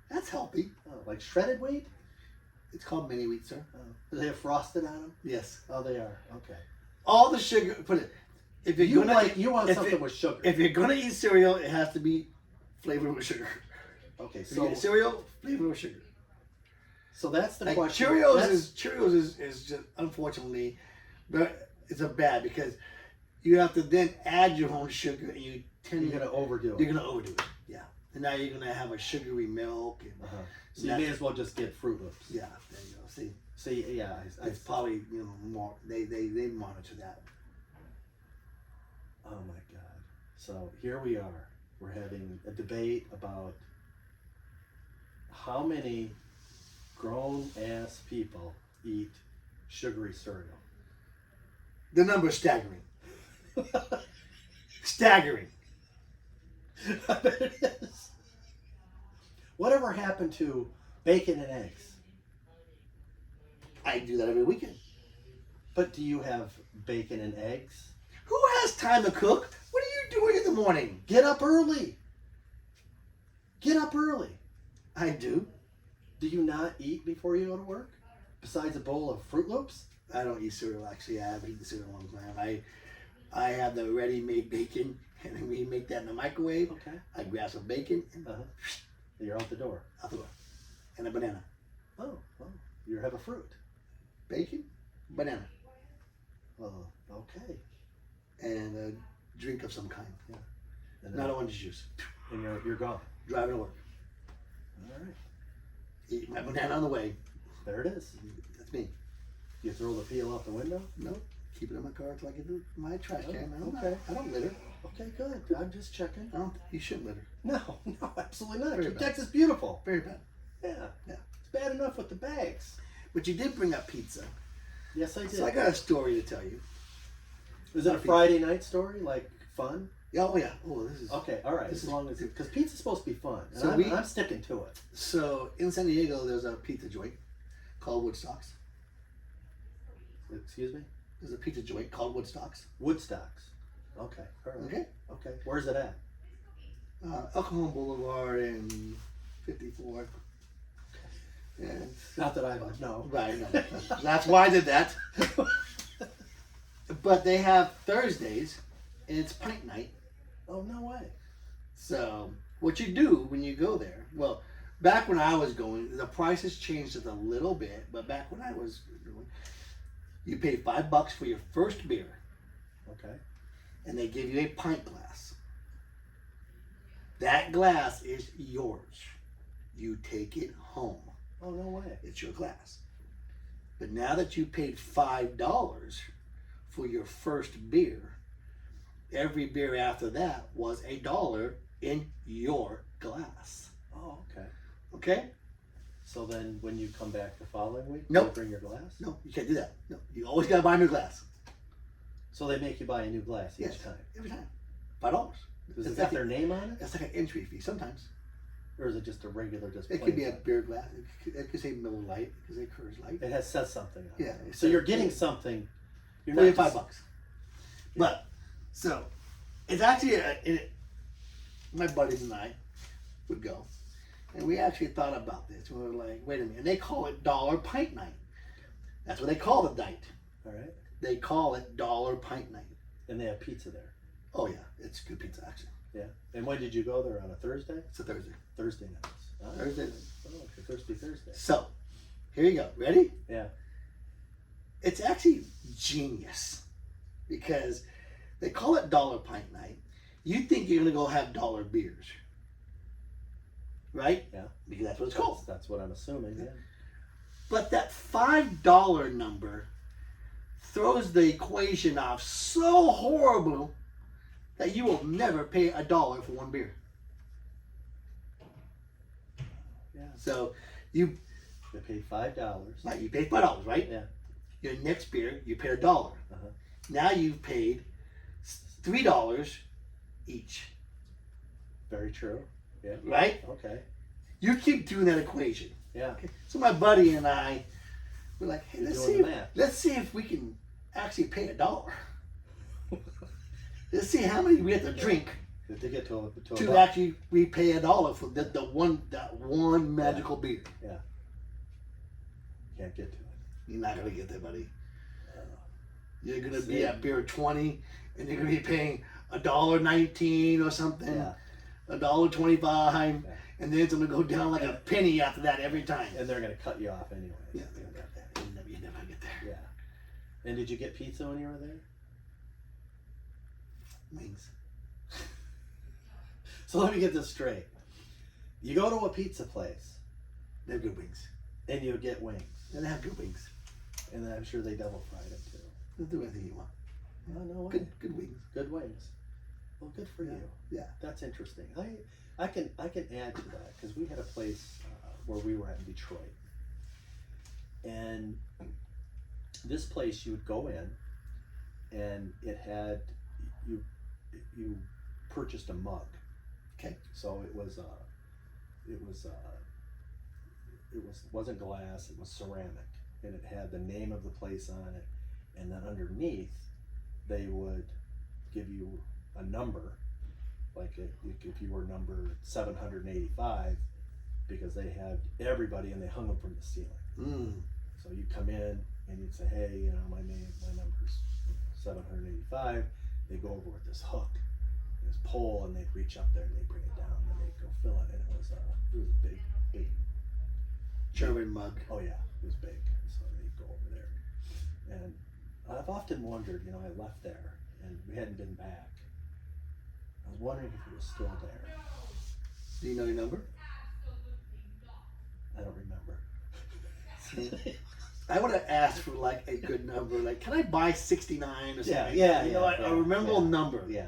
That's healthy. Oh, like shredded wheat? It's called mini wheat, sir. Oh. Do they have frosted on them? Yes. Oh, they are. Okay. All the sugar. Put it. If you're You want if something it- with sugar. If you're gonna eat cereal, it has to be flavored with sugar. Okay, If you so get cereal, flavored with sugar. that's the Like question. Cheerios That's- is just unfortunately, but it's a bad because you have to then add your own sugar and you tend you're gonna overdo it. you're gonna overdo it. Yeah, and now you're gonna have a sugary milk. And, Uh-huh. So you may as well just get Fruit Loops. yeah, there you go. See, See, yeah, it's probably more. They monitor that. Oh my God. So here we are. We're having a debate about how many grown ass people eat sugary cereal. The number is staggering. Staggering. I bet it is. Whatever happened to bacon and eggs? I do that every weekend. But do you have bacon and eggs? Who has time to cook? What are you doing in the morning? Get up early. Get up early. I do. Do you not eat before you go to work? Besides a bowl of Fruit Loops? I don't eat cereal. Actually, I haven't eaten cereal in a long time. I have the ready-made bacon, and then we make that in the microwave. Okay. I grab some bacon and Uh-huh. You're out the door. out the door, and a banana. Oh, well, you have a fruit. Bacon, banana, Okay. and a drink of some kind. And then, Not orange juice. and you're gone. Driving to work. All right. Eat my banana on the way. There it is. That's me. You throw the peel out the window? No, keep it in my car until I get to my trash can. Okay. I don't litter. Okay, good. I'm just checking. I don't. You shouldn't litter. No, absolutely not. Very Keep bad. Texas beautiful. Very bad. Yeah. Yeah. It's bad enough with the bags. But you did bring up pizza. Yes, I did. So I got a story to tell you. Is it a Friday night story? Like fun? Oh yeah. Oh, this is Okay, all right. This As is- long as because pizza's supposed to be fun, and So I'm sticking to it. So in San Diego, there's a pizza joint called Woodstocks. Excuse me. There's a pizza joint called Woodstocks. Woodstocks. Okay. All right. Okay. Okay. Where's it at? El Cajon Boulevard and 54th. And Not that I would know. right, no, that's why I did that. But they have Thursdays, and it's pint night. Oh no way. So what you do when you go there? Well, back when I was going, the prices changed just a little bit. But back when I was going, you pay $5 for your first beer, Okay. and they give you a pint glass. That glass is yours. You take it home. Oh no way. It's your glass. But now that you paid $5 for your first beer, every beer after that was $1 in your glass. Oh okay. Okay? So then, when you come back the following week, Nope. you bring your glass. No, you can't do that. No, you always gotta buy a new glass. So they make you buy a new glass each Yes, time. every time. $5. Does it It's got like their name on it? That's like an entry fee sometimes. or is it just a regular just? It plain could be a Coke? beer glass. It could say Miller Lite. It could say Coors Light. It says something. On Yeah, it. it So says- you're getting something. You're Maybe not $5. just- But so it's actually my buddies and I would go, and we actually thought about this. We were like, wait a minute, and they call it Dollar Pint Night. That's what they call the night. All right. They call it Dollar Pint Night. And they have pizza there. Oh yeah, it's good pizza actually. Yeah. And when did you go there? On a Thursday? It's a Thursday. Thursday nights. Oh, Thursday. Oh, okay. Thursday. So here you go. Ready? Yeah. It's actually genius because they call it Dollar Pint Night. You think you're gonna go have dollar beers, right? Yeah. Because that's what it's called. That's what I'm assuming. Yeah. But that $5 number throws the equation off so horrible that you will never pay $1 for one beer. Yeah. So you They paid $5. like you paid $5, right? Yeah. Your next beer you paid $1. Uh-huh. Now you've paid $3 each, Very true. Yeah. right? Okay. You keep doing that equation. Yeah. So my buddy and I were like, hey, You're let's doing see, the math. let's see if we can actually pay $1. Let's see how many we have to drink To get to a to buck. actually repay $1 for that one magical beer. Can't get to it. You're not gonna get that, buddy. Uh, You're gonna See. be at beer 20, and you're gonna be paying $1.19 or something, yeah. $1.25, Yeah. and then it's gonna go down like a penny after that every time. And they're gonna cut you off anyways. Yeah, you never get there. Yeah. And did you get pizza when you were there? Wings. So let me get this straight. You go to a pizza place They have good wings. and you get wings, And they have good wings. and then I'm sure they double fried them too. They'll do anything you want. Oh, no way. Good wings. Good wings. Well, good for you. Yeah. That's interesting. I can add to that because we had a place where we were at in Detroit, and this place you would go in, and it had you purchased a mug. Okay. So wasn't glass. It was ceramic, and it had the name of the place on it, and then underneath they would give you a number, like if you were number 785, because they had everybody and they hung them from the ceiling. Mm. So you'd come in and you'd say, hey, my number's 785. They go over with this hook, this pole, and they'd reach up there and they'd bring it down and they'd go fill it, and it was a big. German mug. Oh yeah, it was big. So they'd go over there, and I've often wondered, I left there and we hadn't been back. I was wondering if it was still there. Do you know your number? I don't remember. I would have asked for like a good number. Like, can I buy 69 or something? Yeah, a memorable number. Yeah,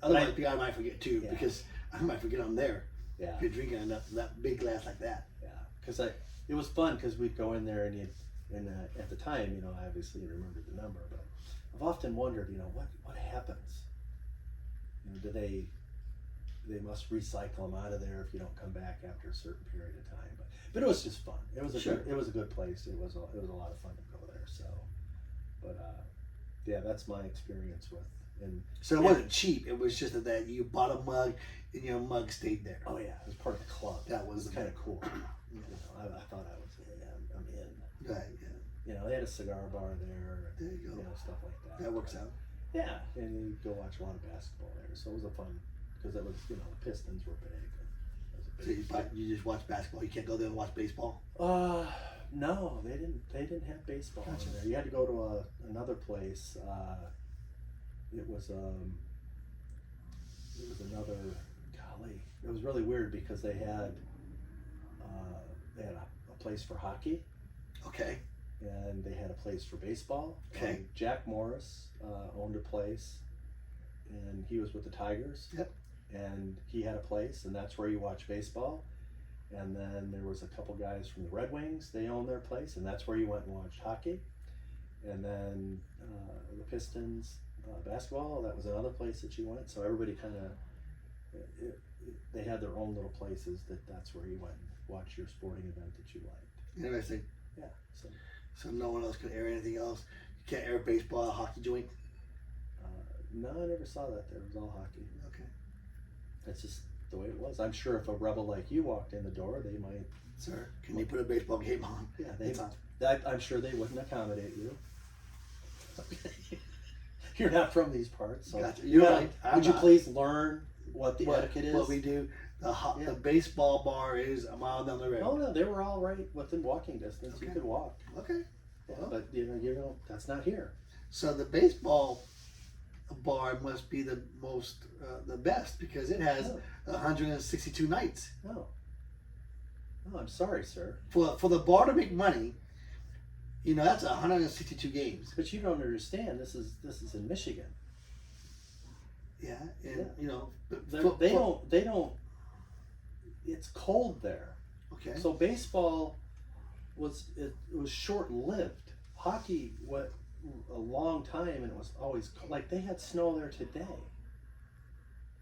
Otherwise I might forget too, Yeah. because I might forget I'm there. yeah, If you're drinking enough of that big glass like that. yeah. Because it was fun because we'd go in there and at the time, I obviously remembered the number, but I've often wondered, what happens? Do they must recycle them out of there if you don't come back after a certain period of time? But it was just fun. It was a good place. It was a lot of fun to go there. So, but yeah, that's my experience with. And So it wasn't cheap. It was just that you bought a mug and your mug stayed there. oh yeah, it was part of the club. That was kind of cool. I thought I was, I'm in. Right, yeah. They had a cigar bar there. There you go. Stuff like that. That works out. Yeah, and you go watch a lot of basketball there. So it was a fun because it was, the Pistons were big. So you just watch basketball. You can't go there and watch baseball. No, they didn't have baseball Gotcha. in there. You had to go to another place. It was another, golly, it was really weird because they had a place for hockey, Okay. and they had a place for baseball. Okay. And Jack Morris owned a place, and he was with the Tigers. Yep. And he had a place, and that's where you watch baseball. And then there was a couple guys from the Red Wings. They owned their place, and that's where you went and watched hockey. And then the Pistons basketball. That was another place that you went. So everybody kind of, they had their own little places that's where you went and watched your sporting event that you liked. Interesting. Yeah. So So no one else could air anything else. You can't air baseball, a hockey joint. no, I never saw that. There it was all hockey. Okay. That's just the way it was. I'm sure if a rebel like you walked in the door, they might. Sir, can you put a baseball game on? Yeah, It's on. I'm sure they wouldn't accommodate you. You're not from these parts, so Gotcha. You're gotta- right. I'm Would you not. please learn what the What, etiquette is? what we do. Yeah. The baseball bar is a mile down the road. Oh no, they were all right within walking distance. You Okay. could walk, Okay. yeah, Well. but you know that's not here. So the baseball bar must be the most, the best because it has No, 162 nights. no, no. I'm sorry, sir, For the bar to make money, you know, that's 162 games. but you don't understand. This is in Michigan. Yeah, and Yeah. you know, They don't. It's cold there. Okay. So baseball was short lived. Hockey went a long time, and it was always like they had snow there today.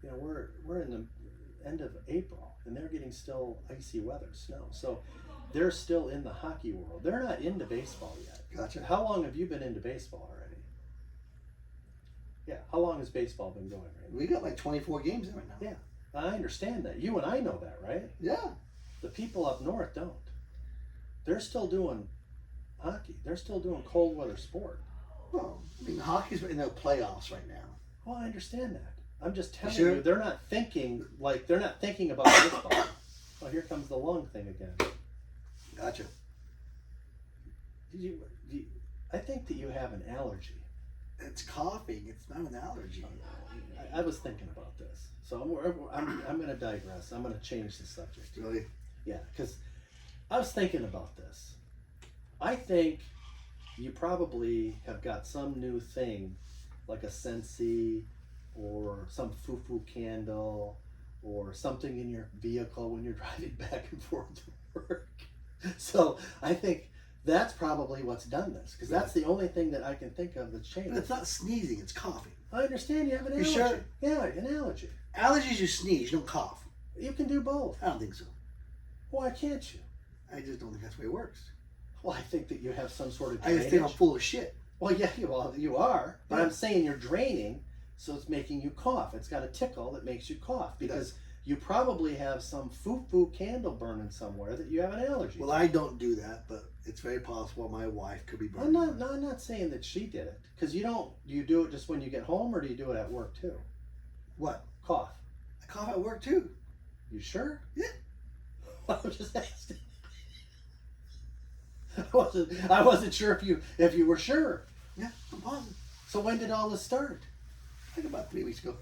You know, we're in the end of April, and they're getting still icy weather, snow. So they're still in the hockey world. They're not into baseball yet. Gotcha. How long have you been into baseball already? Yeah, how long has baseball been going right now? We got like 24 games in right now. Yeah. I understand that. You and I know that, right? Yeah. The people up north don't. They're still doing hockey. They're still doing cold weather sport. Well, I mean, hockey's in the playoffs right now. Well, I understand that. I'm just telling Sure. you, they're not thinking about baseball. Oh, here comes the lung thing again. Gotcha. I think that you have an allergy. It's coughing. It's not an allergy. I was thinking about this, so I'm going to digress. I'm going to change the subject. Really? Yeah, because I was thinking about this. I think you probably have got some new thing, like a Scentsy or some foo-foo candle or something in your vehicle when you're driving back and forth to work. So I think that's probably what's done this, because that's the only thing that I can think of that's changed. But it's not sneezing. It's coughing. I understand you have an You allergy. sure? Yeah, an allergy. Allergies, you sneeze. You don't cough. You can do both. I don't think so. Why can't you? I just don't think that's the way it works. Well, I think that you have some sort of I just think I'm drainage. full of shit. Well, yeah, you are. But Yeah. I'm saying you're draining, so it's making you cough. It's got a tickle that makes you cough because you probably have some foo-foo candle burning somewhere that you have an allergy. Well, I don't do that, but it's very possible my wife could be I'm burning. I'm not saying that she did it, because you don't. You do it just when you get home, or do you do it at work too? What? Cough. I cough at work too. You sure? Yeah. I was just asking. I wasn't sure if you were sure. Yeah, I'm positive. So when did all this start? I think about 3 weeks ago.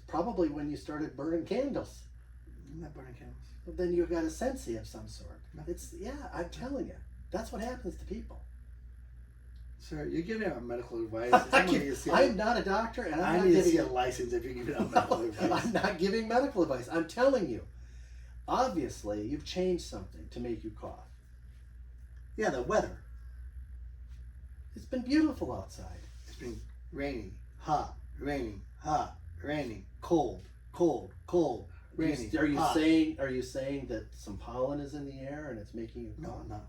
Probably when you started burning candles. I'm not burning candles. Well, then you've got a Scentsy of some sort. No. I'm telling you, that's what happens to people. Sir, you're giving out medical advice. I'm not a doctor, and I I'm not need to see giving a license if you're giving out medical No, advice. I'm not giving medical advice. I'm telling you. Obviously, you've changed something to make you cough. Yeah, the weather. It's been beautiful outside. It's been raining, hot, raining, cold, raining. Are you hot. saying that some pollen is in the air and it's making you No, cough? I'm not.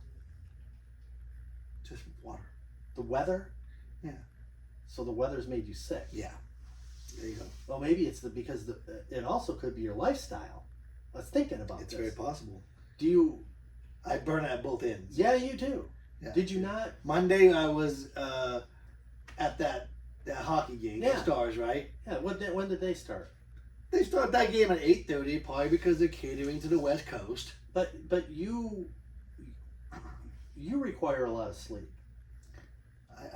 Just water. The weather? Yeah. So the weather's made you sick. Yeah. There you go. Well, maybe it's it also could be your lifestyle. I was thinking about It's this. very possible. Do you? I burn at both ends. Yeah, you do. Yeah. Did you not? Monday I was at that hockey game, Yeah. the Stars, right? Yeah. When did they start? They start that game at 8:30, probably because they're catering to the West Coast. But you require a lot of sleep.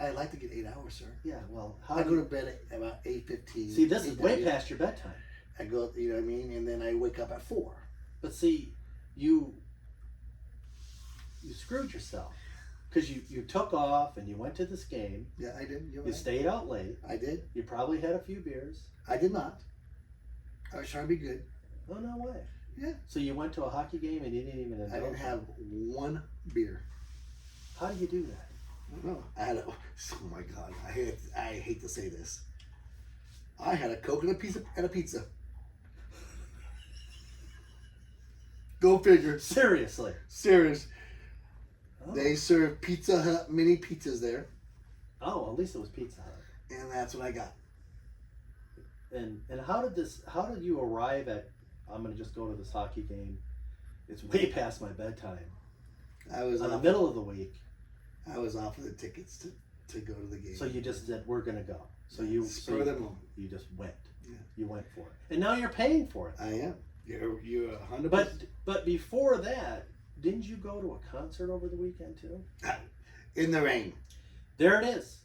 I like to get 8 hours, sir. Yeah. Well, I go to bed at about 8:15. See, this is way 8:30. past your bedtime. I go, you know what I mean, and then I wake up at 4. But see, you screwed yourself because you took off and you went to this game. Yeah, I did. You're You right. stayed out late. I did. You probably had a few beers. I did not. I was trying to be good. Oh, no way. Yeah. So you went to a hockey game and you didn't even indulge. I didn't have one beer. How do you do that? I don't know. I had a. Oh my God! I hate to say this. I had a Coke and a pizza. Go figure. Seriously. Serious. Oh. They serve Pizza Hut mini pizzas there, Oh, at least it was Pizza Hut. and that's what I got. And how did you arrive at, I'm going to just go to this hockey game. It's way past my bedtime. I was In the off. middle of the week. I was off of the tickets to go to the game. So you just said, we're going to go. So Spur of the moment. you just went. Yeah. You went for it. And now you're paying for it. I am. You're 100%. But before that, didn't you go to a concert over the weekend too? In the rain. There it is.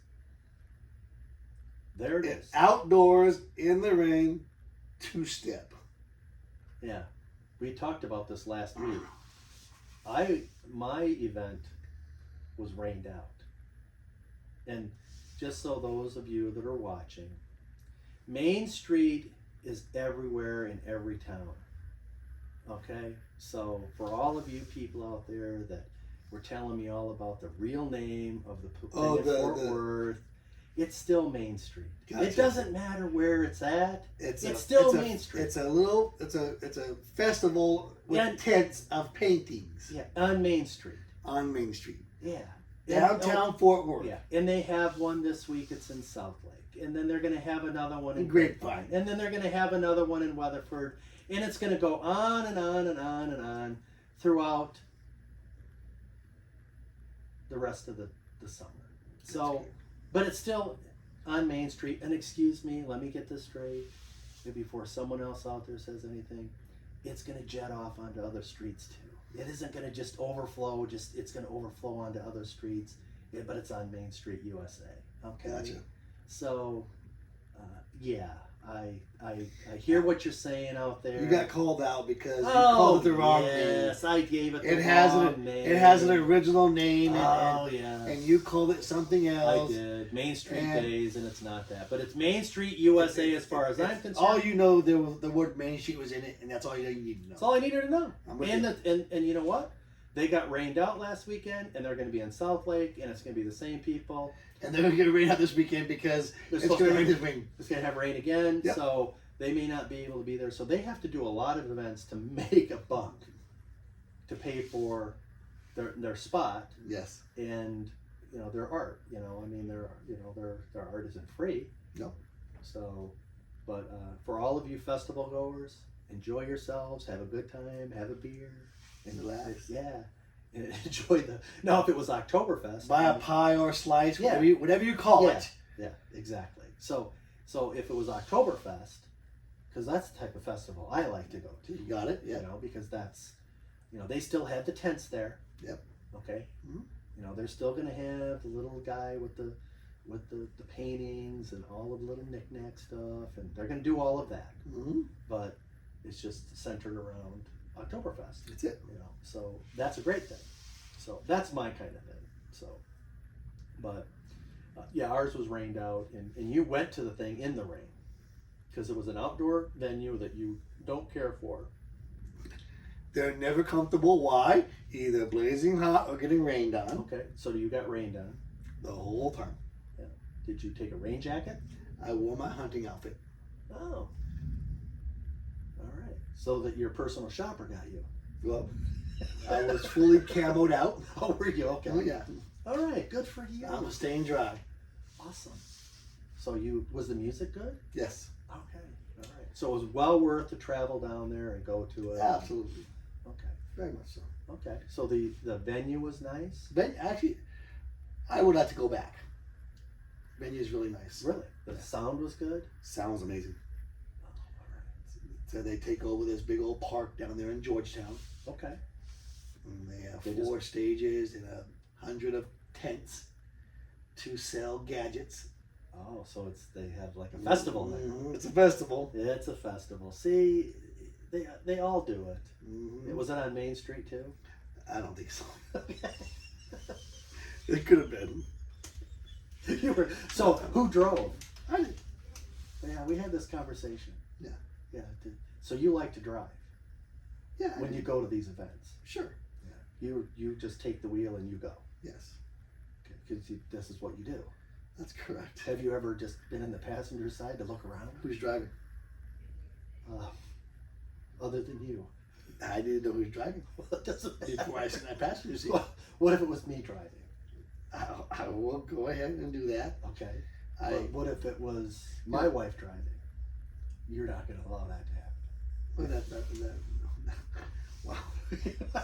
There it is. Outdoors in the rain, 2-step. Yeah. We talked about this last week. My event was rained out. And just so those of you that are watching, Main Street is everywhere in every town. Okay? So for all of you people out there that were telling me all about the real name of the thing at Fort Worth, it's still Main Street. Gotcha. It doesn't matter where it's at. It's still Main Street. It's a festival with tents of paintings. Yeah, on Main Street. On Main Street. Yeah. Downtown Fort Worth. Yeah, and they have one this week. It's in South Lake, and then they're going to have another one in Grapevine, and then they're going to have another one in Weatherford, and it's going to go on and on and on and on throughout the rest of the summer. So, but it's still on Main Street. And excuse me, let me get this straight before someone else out there says anything. It's going to jet off onto other streets too. It isn't going to just overflow. It's going to overflow onto other streets. But it's on Main Street, USA. Okay. Gotcha. So, yeah, I hear what you're saying out there. You got called out because you called it the wrong name. Yes, I gave it the wrong name. It has an original name. Yeah. And you called it something else. I did. Main Street Days, and it's not that. But it's Main Street, USA, as far as I'm concerned. All you know, the word Main Street was in it, and that's all you need to know. That's all I needed to know. And And you know what? They got rained out last weekend, and they're going to be in South Lake, and it's going to be the same people. And they're going to get rain out this weekend because it's going to rain this rain. It's going to have rain again, Yep. so they may not be able to be there. So they have to do a lot of events to make a buck to pay for their spot. Yes. And their art. I mean, their art isn't free. No. So, but for all of you festival goers, enjoy yourselves, have a good time, have a beer. And relax. Yeah. And enjoy Now, if it was Oktoberfest, buy a pie or a slice, Yeah. whatever you call it. Yeah, exactly. So if it was Oktoberfest, because that's the type of festival I like to go to. You got it. Yeah. Because that's, they still have the tents there. Yep. Okay. Mhm. They're still gonna have the little guy with the paintings and all of the little knick-knack stuff, and they're gonna do all of that. Mm-hmm. But it's just centered around Oktoberfest. That's it. So that's a great thing. So that's my kind of thing. So, but yeah, ours was rained out, and you went to the thing in the rain because it was an outdoor venue that you don't care for. They're never comfortable. Why? Either blazing hot or getting rained on. Okay, so you got rained on. The whole time. Yeah. Did you take a rain jacket? I wore my hunting outfit. Oh. All right. So that your personal shopper got you. Well, I was fully camoed out. Oh, were you? Okay. Oh, yeah. All right. Good for you. I was staying dry. Awesome. So was the music good? Yes. Okay. All right. So it was well worth to travel down there and go to it. Absolutely. Okay. Very much so. Okay. So the venue was nice? But actually, I would like to go back. Venue is really nice. Really? The sound was good? Sounds amazing. Oh, all right. So they take over this big old park down there in Georgetown. Okay. And they have They 4 stages and 100 of tents to sell gadgets. Oh, so they have like a festival now. Mhm. It's a festival. It's a festival. See, they all do it. Mhm. Was it on Main Street too? I don't think so. Okay. It could have been. So who drove? I did. Yeah, we had this conversation. Yeah. Yeah. So you like to drive Yeah. when you go to these events? Sure. Yeah. You just take the wheel and you go. Yes. Okay. Because this is what you do. That's correct. Have you ever just been in the passenger side to look around? Who's driving? Other than you. I didn't know who was driving Well, it doesn't matter. before I sat in that passenger seat. What if it was me driving? I will go ahead and do that. Okay. I What if it was my wife driving? You're not going to allow that to happen. well, that.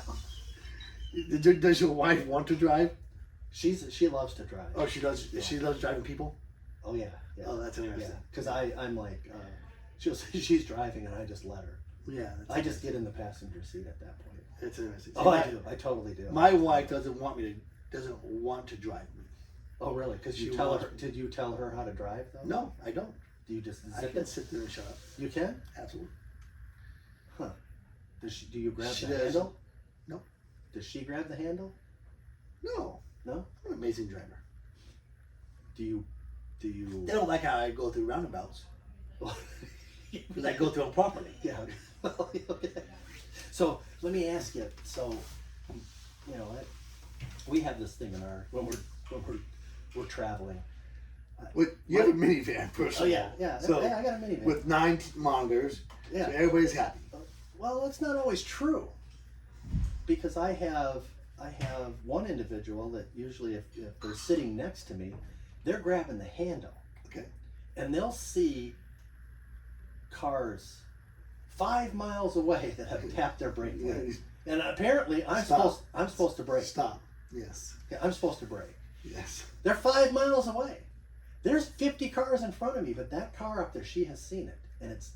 Wow. Does your wife want to drive? She loves to drive. Oh, she does. Yeah. She loves driving people. Oh yeah. Yeah. Oh, that's interesting. Yeah. Because I'm like, she'll say she's driving and I just let her. Yeah, I just get in the passenger seat at that point. it's interesting. Oh, I do. I totally do. My wife doesn't want to drive me. Oh, really? Because you She tell wants her. Did you tell her how to drive though? No, I don't. Do you just I zip can it? sit there and shut up. You can. Absolutely. Do you grab She the does. handle? No. Does she grab the handle? No. No. I'm an amazing driver. Do you? They don't like how I go through roundabouts because I go through them properly. Yeah. Well, okay. So let me ask you. So, you know, we have this thing in our when we're traveling. You have a minivan, Oh personally. yeah. So I got a minivan. with 9 monitors, Yeah. so everybody's happy. Well, that's not always true, because I have one individual that usually if they're sitting next to me, they're grabbing the handle. Okay. And they'll see cars 5 miles away that have tapped their brake Yeah, light. And apparently I'm Stop. supposed to brake. Stop. Yes. Yeah, I'm supposed to brake. Yes. They're 5 miles away. There's 50 cars in front of me, but that car up there, she has seen it and it's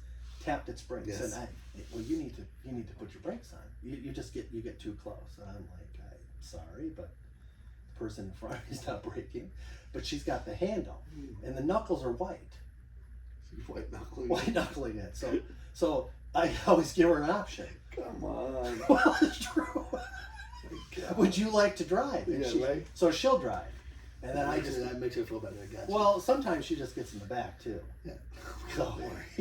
tapped its brakes. Yes. And well, you need to put your brakes on. You just get too close. And I'm like, I'm sorry, but the person in front of me is not braking. But she's got the handle, and the knuckles are white. White knuckling. White knuckling it. So I always give her an option. Come on. Well, it's true. God. Would you like to drive? And Yeah, right. So she'll drive, and then that makes her feel better. I guess. well, sometimes she just gets in the back too. Yeah. So,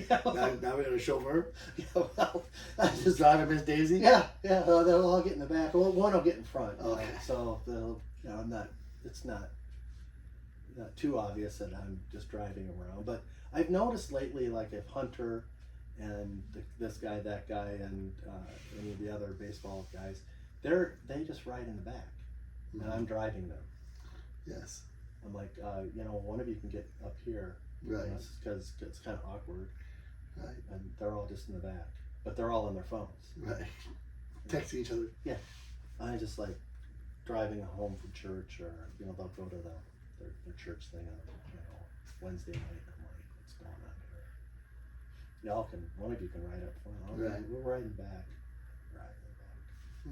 now we got a chauffeur. yeah, well, I Just just driving Miss Daisy. yeah. They'll all get in the back. Well, one will get in front. Okay. So they'll, it's not too obvious that I'm just driving around. But I've noticed lately, like if Hunter and this guy, that guy, and any of the other baseball guys, they just ride in the back, and I'm driving them. Yes. I'm like, one of you can get up here, Right. because it's kind of awkward, Right. and they're all just in the back, but they're all on their phones. Right. Texting each other. I just like driving home from church, or they'll go to their church thing on Wednesday night. I'm like, what's going on here? One of you can ride up front. Right. We're riding back.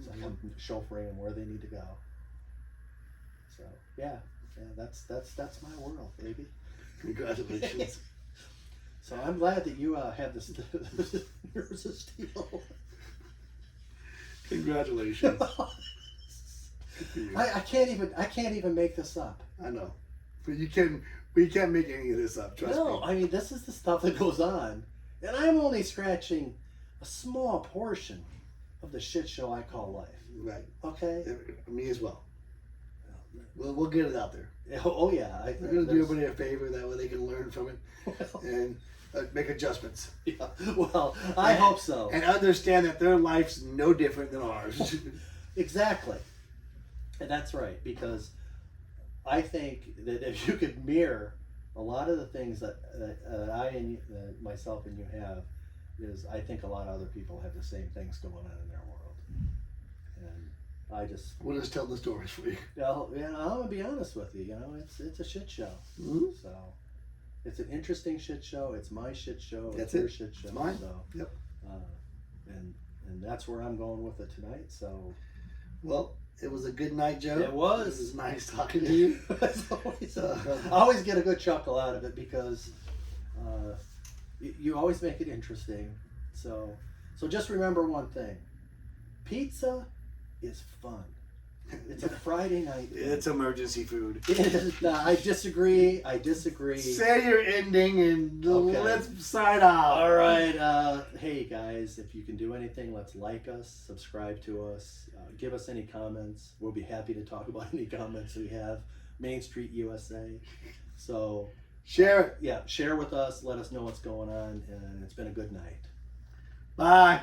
So I'm chauffeuring them where they need to go. So yeah, that's my world, baby. Congratulations. So I'm glad that you have this nerves of steel. Congratulations. Good for you. I can't even make this up. I know, but we can't make any of this up. Trust me. No, I mean, this is the stuff that goes on, and I'm only scratching a small portion of the shit show I call life. Right. Okay. Me as well. We'll get it out there. Oh yeah. We're gonna do everybody a favor, that way they can learn from it Well, and make adjustments yeah. Well, I hope so. and understand that their life's no different than ours. Exactly. And that's right, because I think that if you could mirror a lot of the things that I and myself and you have, is I think a lot of other people have the same things going on in their world. And I just, We'll just tell the stories for you. I'm gonna be honest with you. It's a shit show. Mm-hmm. So it's an interesting shit show. It's my shit show. That's it's your it. shit show. It's mine. So, Yep. And that's where I'm going with it tonight. So Well, it was a good night, Joe. It was. It was nice talking to you. It's always, I always get a good chuckle out of it, because you always make it interesting. So just remember one thing: pizza is fun. It's a Friday night. It's emergency food. It is. I disagree. Say your ending and Okay. let's sign off. All right. Hey guys, if you can do anything, let's like us, subscribe to us, give us any comments. We'll be happy to talk about any comments we have. Main Street USA. So Share it. yeah, share with us. Let us know what's going on, and it's been a good night. Bye.